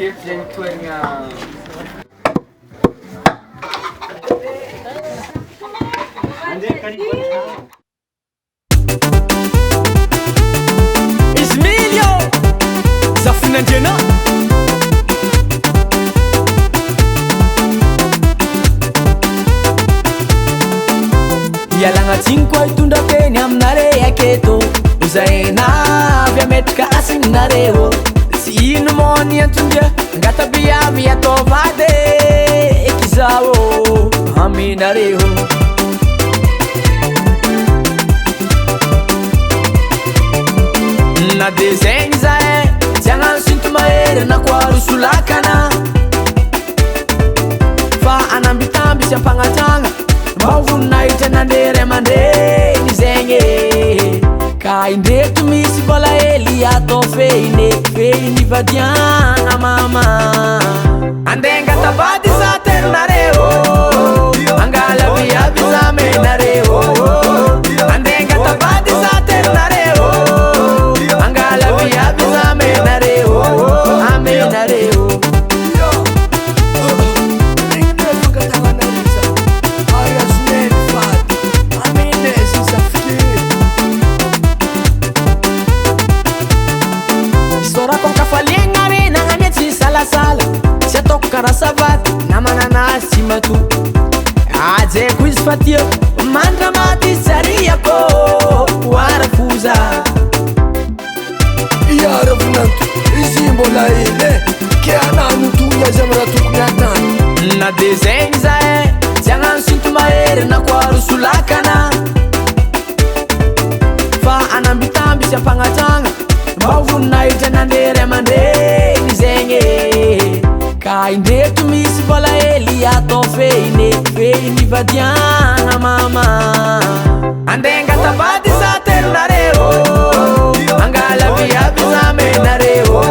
kefy zegny toeragna Ismilio Zafinandrena Ialagnatsiny koa hitondra teny aminare aketo Ozaina avy ametraka asinareo Tsy ino mo ny antondria Angatabiamy atao vady Ekizao aminareo Na de zegny zahay Tsy agnano sinto mahery na koa rosolakana Fa anambitamby sy ampagnatagna Mba voninahitra nandery aman-dreny zegny Ka indreto misy vola hely atao fehiny vadiagna mama Andenga tabady za terinareo Angala viaby za menareo Andenga tabady za terinareo Angala viaby za menareo Amenareo Sy ataoko karaha savaty na mananasy tsy mato Ajeko izy fa tia mandra maty tsariako Oara foza Iara vinanto izy mbola ely Ke anano tony azy amy raha tokony atany Na de zegny zahay Tsy agnano sinto mahery na koa rosolakana Fa anambitamby sy ampagnatagna Mba voninahitra nandery aman-dreny zegny Ka indreto misy vola hely atao fehiny vadiagna mama Andenga tabady za terinareo Angala viaby za menareo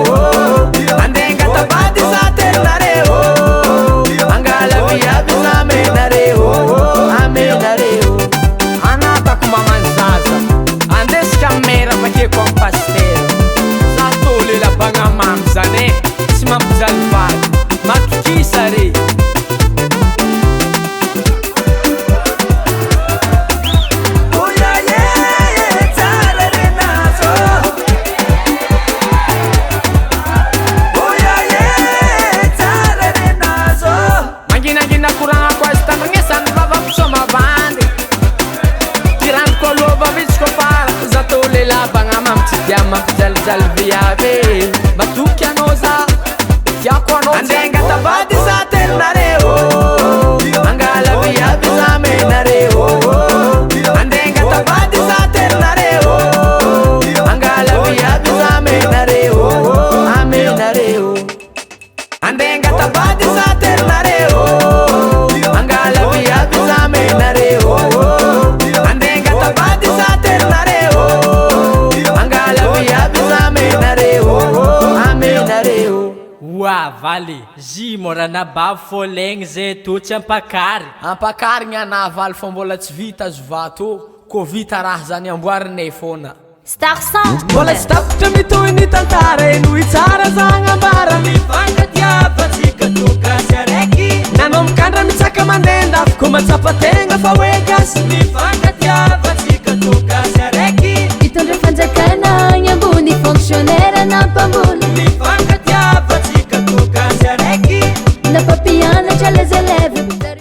Andenga tabady za terinareo Angala viaby za menareo Amenareo Anatako mamanzaza Andesika mera vakeko amy pastera Za tole labagna mamy zane Tsy mampijaly vady Matokisa re Manginagina koragna koa azy tanagnesany vavampisoma vandy Tirany koa lova vitsy koa fara Za tole labagna mamy tsy dia mampijalijaly viavy Matoky anao za Tiako anao Andenga tabady za terinareo Angala viaby za menareo Andenga tabady za terinareo Angala viaby za menareo Amenareo Andenga tabady za terinareo Angala viaby za menareo Andenga tabady za terinareo Angala viaby za menareo Amenareo Wa vale zy morana bavy fô legny zay tô tsy ampakary Ampakary gny anavaly fa mbola tsy vita azo vato Ko vita raha zany amboarinay fôna Star Sound Mbola tsy tapitra mitohy ny tantara Enohy tsara zagnambara Mifankatiavatsika tokasy araiky Nanao mikandra mitsaka mandenda Ko matsapa tegna fa hoe gasy Mifankatiavatsika tokasy araiky Hitondra fanjakana agny ambony fonctionnaire nampambolo